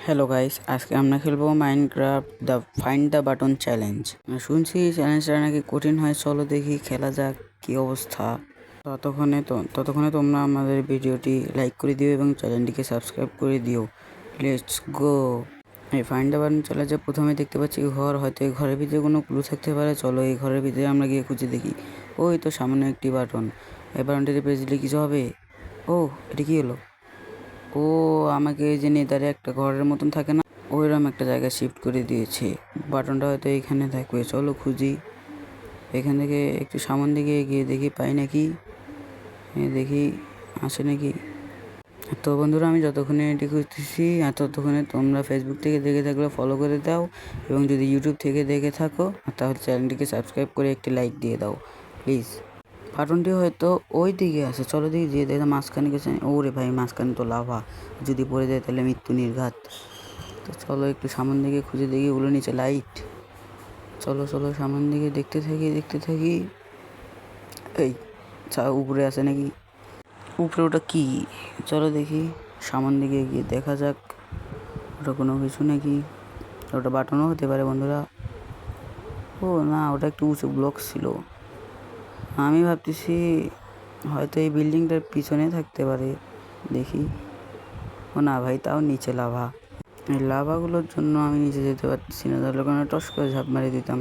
Hello guys, আজকে আমরা খেলবো Minecraft the find the button challenge. শুনছি চ্যালেঞ্জটা নাকি কঠিন হয়, চলো দেখি খেলা যাক কি অবস্থা। ততক্ষণে তোমরা আমাদের ভিডিওটি লাইক করে দিও এবং চ্যানেলটিকে সাবস্ক্রাইব করে দিও। Let's go. এই ফাইন্ড দ্য বাটন চ্যালেঞ্জে প্রথমে দেখতে পাচ্ছি ঘর, হয়তো এই ঘরের ভিতরে কোনো ক্লু থাকতে পারে। চলো এই ঘরের ভিতরে আমরা গিয়ে খুঁজে দেখি। ওই তো সামনে একটি বাটন, এই বাটনটিতে প্রেস দিলে কিছু হবে। ও এটা কি হলো? ও আমাকে এই যে নেতারে একটা ঘরের মতন থাকে না, ওইরকম একটা জায়গায় শিফট করে দিয়েছে। বাটনটা হয়তো এইখানে থাকবে, চলো খুঁজি। এখান থেকে একটু সামন দিকে এগিয়ে দেখি পাই নাকি, দেখি আসে নাকি। তো বন্ধুরা, আমি যতক্ষণে এটি খুঁজতেছি ততক্ষণে তোমরা ফেসবুক থেকে দেখে থাকলে ফলো করে দাও, এবং যদি ইউটিউব থেকে দেখে থাকো তাহলে চ্যানেলটিকে সাবস্ক্রাইব করে একটি লাইক দিয়ে দাও প্লিজ। বাটনটি হয়তো ওই দিকে আছে, চলো দিকে যেয়ে দেখে মাঝখানে গেছে। ওরে ভাই, মাঝখানে তো লাভা, যদি পড়ে যায় তাহলে মৃত্যু নির্ঘাত। তো চলো একটু সামন দিকে খুঁজে দেখি, ওগুলো নিচে লাইট। চলো সামন দিকে দেখতে থাকি। এই উপরে আছে নাকি? উপরে ওটা কি? চলো দেখি সামন দিকে গিয়ে দেখা যাক ওটা কোনো কিছু নাকি। ওটা বাটনও হতে পারে বন্ধুরা। ও না, ওটা একটু উঁচু ব্লক ছিল। আমি ভাবতেছি হয়তো এই বিল্ডিংটার পিছনে থাকতে পারে, দেখি। ও না ভাই, তাও নিচে লাভা। এই লাভাগুলোর জন্য আমি নিচে যেতে পারছি না, তাহলে ওখানে টস করে ঝাঁপ মারি দিতাম।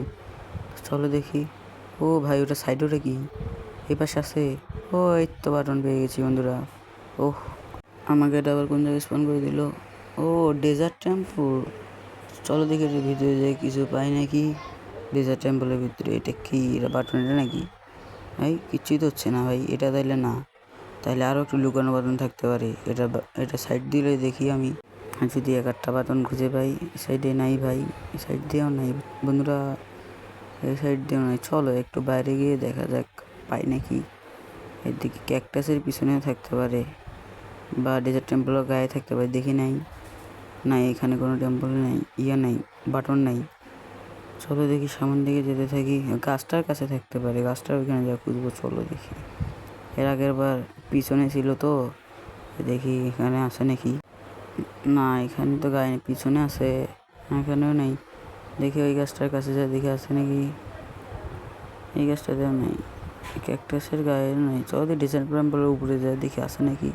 চলো দেখি। ও ভাই, ওটা সাইড, ওটা কি এই পাশে আছে? ও এই তো বাটন পেয়ে গেছি বন্ধুরা। ওহ, আমাকে এটা আবার কোন জায়গায় স্পন করে দিল? ও ডেজার্ট টেম্পল। চলো দেখি এটার ভিতরে যাই, কিছু পাই নাকি। ডেজার্ট টেম্পলের ভিতরে এটা কি? এটা বাটন, এটা নাকি? ভাই কিচ্ছুই তো হচ্ছে না ভাই, এটা তাইলে না, তাইলে আরও একটু লুকানো বাটন থাকতে পারে। এটা সাইড দিলে দেখি আমি, যদি এক একটা বাটন খুঁজে পাই। এই সাইডে নাই ভাই, এই সাইড দিয়েও নাই বন্ধুরা, এই সাইড দিয়েও নাই। চলো একটু বাইরে গিয়ে দেখা যাক পাই নাকি। এদিকে ক্যাকটাসের পিছনেও থাকতে পারে, বা ডেজার্ট টেম্পলের গায়ে থাকতে পারে, দেখি নাই। না, এখানে কোনো টেম্পল নাই, নাই, বাটন নাই। চলো দেখি সামন দিকে যেতে থাকি, গাছটার কাছে থাকতে পারে, গাছটার ওইখানে যা খুঁজবো। চলো দেখি, এর আগের বার পিছনে ছিল তো, দেখি এখানে আছে নাকি। না, এখানে তো গায়ে পিছনে আছে, এখানেও নেই। দেখি ওই গাছটার কাছে যা, দেখি আছে নাকি। এই গাছটাতেও নেই, ক্যাকটাসের গায়ে নেই। চলো দেখি ডিজাইন টেম্পলের উপরে যায়, দেখি আছে নাকি।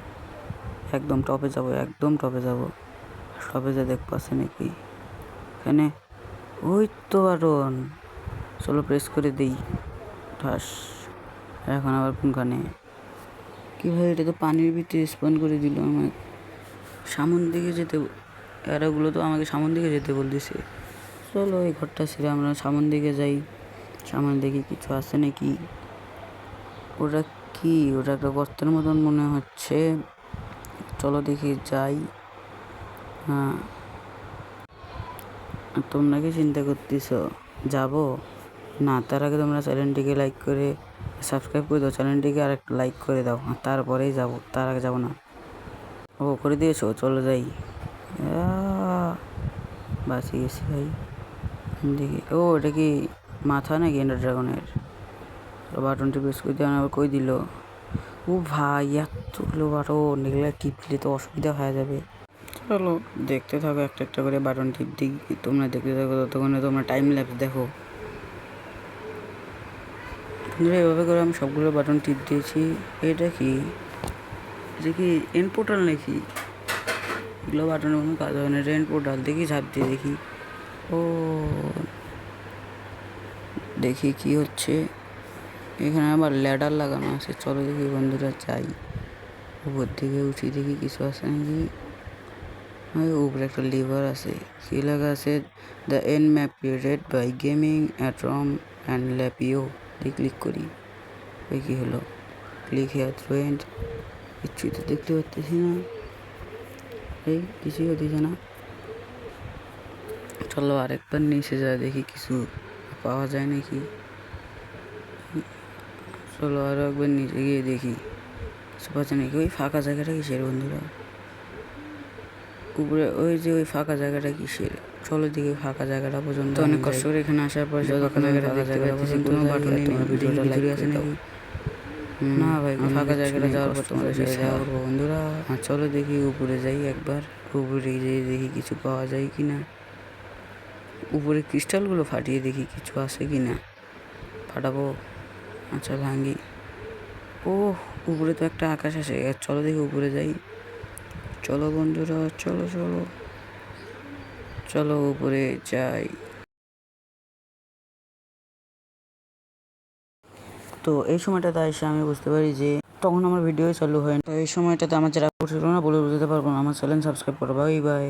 একদম টপে যাবো, টপে যা দেখবো আছে নাকি এখানে। ওই তো বাটন, চলো প্রেস করে দিই, ঠাস। এখন আবার কোনখানে? কি ভাই, এটা তো পানির ভিতরে স্পন করে দিল আমার। সামন দিকে যেতে, এরাগুলো তো আমাকে সামন দিকে যেতে বলতেছে। চলো এই ঘরটা ছেড়ে আমরা সামন দিকে যাই, সামনে দেখি কিছু আছে নাকি। ওটা কি? ওটা একটা গর্তের মতন মনে হচ্ছে, চলো দেখি যাই। হ্যাঁ, তোমরা কি চিন্তা করতেছ যাবো? না, তার আগে তোমরা চ্যানেলটিকে লাইক করে সাবস্ক্রাইব করে দাও, চ্যানেলটিকে আর একটা লাইক করে দাও, তারপরেই যাবো, তার আগে যাবো না। ও করে দিয়েছো, চলো যাই। বাঁচি গেছি ভাই। দেখি, ও এটা কি মাথা নাকি এন্ডার ড্রাগনের? বাটনটি প্রেস করে দিয়ে আবার কই দিল। ও ভাই, এতগুলো বাটন, এগুলো টিপলে তো অসুবিধা হয়ে যাবে। চলো দেখতে থাকো একটা একটা করে বাটন টিপ দিই, তোমরা দেখতে থাকো, ততক্ষণে তোমরা টাইম ল্যাপস দেখো। এভাবে করে আমি সবগুলো বাটন টিপ দিয়েছি। এটা কি? এটা কি এন্ড পোর্টাল নাকি? এগুলো বাটনের কোনো কাজ হবে না, এন্ড পোর্টাল। দেখি ঝাঁপ দিয়ে দেখি। ও দেখি কি হচ্ছে। এখানে আবার ল্যাডার লাগানো আছে, চলো দেখি বন্ধুরা যাই, উপর দিকে উঠি, দেখি কিছু আছে নাকি। উপরে একটা লিভার আছে, কি লেখা আছে? The end map created by gaming atom and ল্যাপিও। দিয়ে ক্লিক করি, ওই কী হলো? Click here through end. কিছুই তো দেখতে পাচ্ছি না, এই কিছুই হতেছে না। চলো আরেকবার নিচে যায় দেখি কিছু পাওয়া যায় নাকি। চলো আরও একবার নিচে গিয়ে দেখি কিছু পাচ্ছে নাকি। ওই ফাঁকা জায়গাটা কিসের বন্ধুরা? উপরে ওই যে ওই ফাঁকা জায়গাটা কিসের? চলো দিকে ফাঁকা জায়গাটা পর্যন্ত অনেক কষ্ট করে এখানে আসার পর ফাঁকা জায়গাটা দেখতে পাচ্ছি, কোনো বাটনই নেই। ভিডিওটা ভিতরে আছে নাকি? না ভাই, ফাঁকা জায়গাটা যাওয়ার পর তোমাদের সাথে দেখা করবো বন্ধুরা। চলো দেখি উপরে যাই একবার। ও উপরে যেয়ে দেখি কিছু পাওয়া যায় কিনা। উপরে ক্রিস্টালগুলো ফাটিয়ে দেখি কিছু আছে কিনা। ফাটাবো, আচ্ছা ভাঙ্গি। ও উপরে তো একটা আকাশ আছে, চলো দেখি উপরে যাই। চলো বন্ধুরা, চলো চলো চলো উপরে যাই। তো এই সময়টাতে এসে আমি বুঝতে পারি যে তখন আমার ভিডিও চালু হয়। তো এই সময়টাতে আমার যারা করছিল না বলে বুঝতে পারবো না। আমার চ্যানেল সাবস্ক্রাইব করো। Bye bye.